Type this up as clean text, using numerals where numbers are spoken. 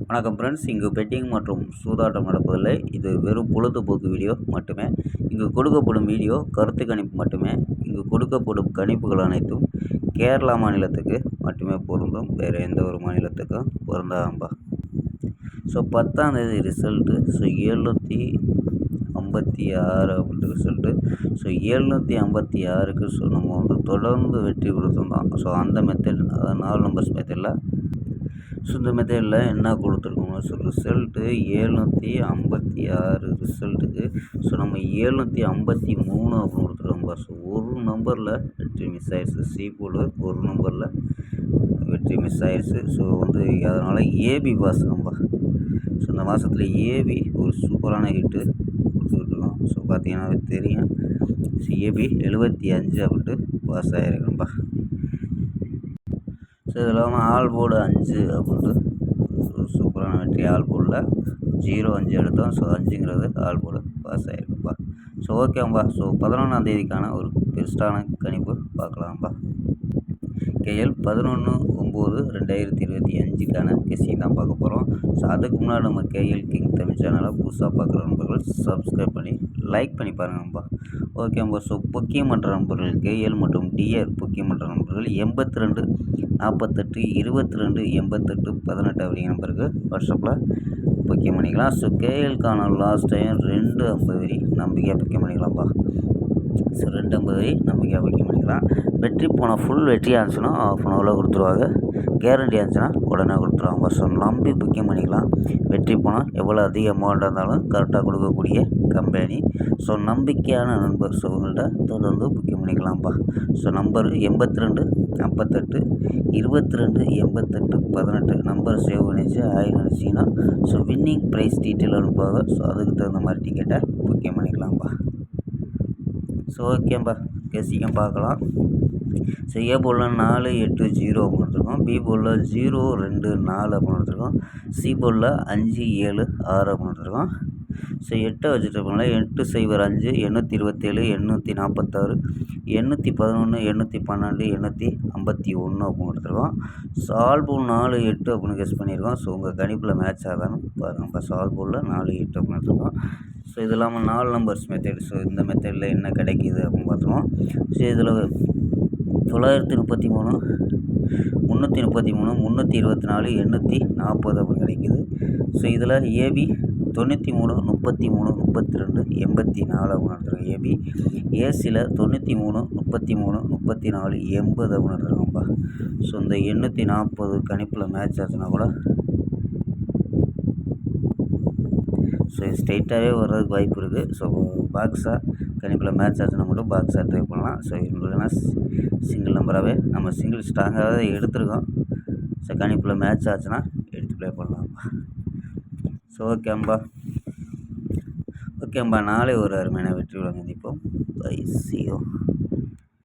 வணக்கம் ஃப்ரெண்ட்ஸ், இங்கு பெட்டிங் மற்றும் சூதாட்டம் நடப்பதில்லை. இது வெறும் பொழுதுபோக்கு வீடியோ மட்டுமே. இங்கு கொடுக்கப்படும் வீடியோ கருத்து கணிப்பு மட்டுமே. இங்கு கொடுக்கப்படும் கணிப்புகள் அனைத்தும் கேரளா மாநிலத்துக்கு மட்டுமே பொருந்தும். வேறு எந்த ஒரு மாநிலத்துக்கும் பொருந்தாம்பா. ஸோ 10ஆம் தேதி ரிசல்ட்டு. ஸோ 756 அப்படின்ட்டு ரிசல்ட்டு. ஸோ 756க்கு ஸோ நம்ம தொடர்ந்து வெற்றி கொடுத்துருந்தோம். ஸோ அந்த மெத்தட், அதாவது 4 நம்பர்ஸ் மெத்தடில். ஸோ இந்த மெத்தடில் என்ன கொடுத்துருக்கோம்னா, ஸோ ரிசல்ட்டு 756 ரிசல்ட்டுக்கு ஸோ நம்ம 753 அப்படின்னு கொடுத்துருக்கோம்பா. ஸோ ஒரு நம்பரில் வெற்றி மிஸ் ஆயிடுச்சு. சி போர்டு ஒரு நம்பரில் வெற்றி மிஸ் ஆயிடுச்சு. ஸோ அதனால் ஏபி பாஸ் நம்ப. ஸோ இந்த மாதத்தில் ஏபி ஒரு சூப்பரான ஹிட்டு கொடுத்துக்கிட்டுருக்கோம். ஸோ பார்த்தீங்கன்னா தெரியும். ஸோ ஏபி 75 அப்படின்ட்டு பாஸ் ஆகிருக்கும்பா. ஸோ இது இல்லாமல் ஆல் போர்டு 5 அப்படின்ட்டு சூப்பரான வெற்றி. ஆல் போர்டில் 0-5 எடுத்தோம். ஸோ 5ங்கிறது ஆல் போர்டு பாஸ் ஆகிருக்குப்பா. ஸோ ஓகேம்பா. ஸோ 11ஆம் தேதிக்கான ஒரு பெஸ்ட்டான கணிப்பு பார்க்கலாம்ப்பா. கேஎல் 11/9/2025க்கான கெஸ்ஸிங் தான் பார்க்க போகிறோம். ஸோ அதுக்கு முன்னாடி நம்ம கேஎல் கிங் தமிழ் சேனலை புதுசாக பார்க்குற நண்பர்கள் சப்ஸ்கிரைப் பண்ணி லைக் பண்ணி பாருங்கப்பா. ஓகேம்பா. ஸோ முக்கியமற்ற நண்பர்கள் கேஎல் மற்றும் டிஆர் முக்கியமற்ற நண்பர்கள் 82 48 22 88 18 அப்படிங்கிற நம்பருக்கு வாட்ஸ்அப்பில் புக்கிங் பண்ணிக்கலாம். ஸோ கேஎல்கான லாஸ்ட் டைம் 250 வரி நம்பிக்கையாக புக்கிங் பண்ணிக்கலாம்ப்பா. ஸோ 250 வரி நம்பிக்கையாக புக்கிங் பண்ணிக்கலாம். வெற்றி போனால் ஃபுல் வெற்றியாக இருந்துச்சுன்னா ½ கொடுத்துருவாங்க. கேரண்டியாக இருந்துச்சுன்னா உடனே கொடுத்துருவாங்க. ஸோ நம்பி புக்கிங் பண்ணிக்கலாம். வெற்றி போனால் எவ்வளோ அதிக அமௌண்ட்டாக இருந்தாலும் கரெக்டாக கொடுக்கக்கூடிய கம்பெனி. ஸோ நம்பிக்கையான நண்பர். ஸோ உங்கள்கிட்ட தொடர்ந்து புக்கிங் பண்ணிக்கலாம்ப்பா. ஸோ நம்பர் 82 48 22 88 18 நம்பர் சேவ் பண்ணிச்சு நினச்சிங்கன்னா ஸோ வின்னிங் ப்ரைஸ் டீட்டெயில் அனுப்புவாங்க. ஸோ அதுக்கு தகுந்த மாதிரி டிக்கெட்டை புக்கிங் பண்ணிக்கலாம்ப்பா. ஸோ ஓகேம்பா. கெஸ்ஸிங்கும் பார்க்கலாம். ஸோ ஏ போர்டில் 4 8 0 அப்படின்னு எடுத்துருக்கோம். பி போர்டில் 0 2 4 அப்படின்னு எடுத்துருக்கோம். சி போர்டில் 5 7 6 அப்படின்னு எடுத்துருக்கோம். ஸோ 8 வச்சுட்டு 8 0 5 827 846 811 812 851 அப்படின்னு எடுத்துருக்கோம். ஸோ ஆல் போர்டு 4 8 அப்படின்னு கெஸ் பண்ணியிருக்கோம். ஸோ உங்கள் கணிப்பில் மேட்ச் ஆகாதுன்னு பாருங்கப்பா. ஸோ ஆல் போர்டில் 4 8 அப்படின்னு எடுத்துருக்கோம். ஸோ இது இல்லாமல் 4 நம்பர்ஸ் மெத்தட். ஸோ இந்த மெத்தடில் என்ன கிடைக்கிது அப்படின்னு பார்த்துருவோம். ஸோ இதில் 933 333 324 840 அப்படின்னு கிடைக்கிது. ஸோ இதில் ஏபி 93 33 32 84 அப்படின்னு எடுத்துருக்கோம். ஏபி ஏசியில் 93 33 34 80 அப்படின்னு எடுத்துருக்கோம்ப்பா. ஸோ இந்த 840 கணிப்பில் மேட்ச் ஆச்சுன்னா கூட ஸோ ஸ்ட்ரெயிட்டாகவே வர்றதுக்கு வாய்ப்பு இருக்குது. ஸோ பாக்ஸாக கணிப்பில் மேட்ச் ஆச்சுன்னா மட்டும் பாக்ஸாக ட்ரை பண்ணலாம். ஸோ இவங்களுக்குன்னா சிங்கிள் நம்பராகவே நம்ம சிங்கிள் ஸ்ட்ராங்காகவே எடுத்துருக்கோம். ஸோ கணிப்பில் மேட்ச் ஆச்சுன்னா எடுத்து ப்ளே பண்ணலாம்ப்பா. ஸோ ஓகேம்பா. நாளை ஒரு அருமையான வெற்றியுடன் சந்திப்போம். பை. See you.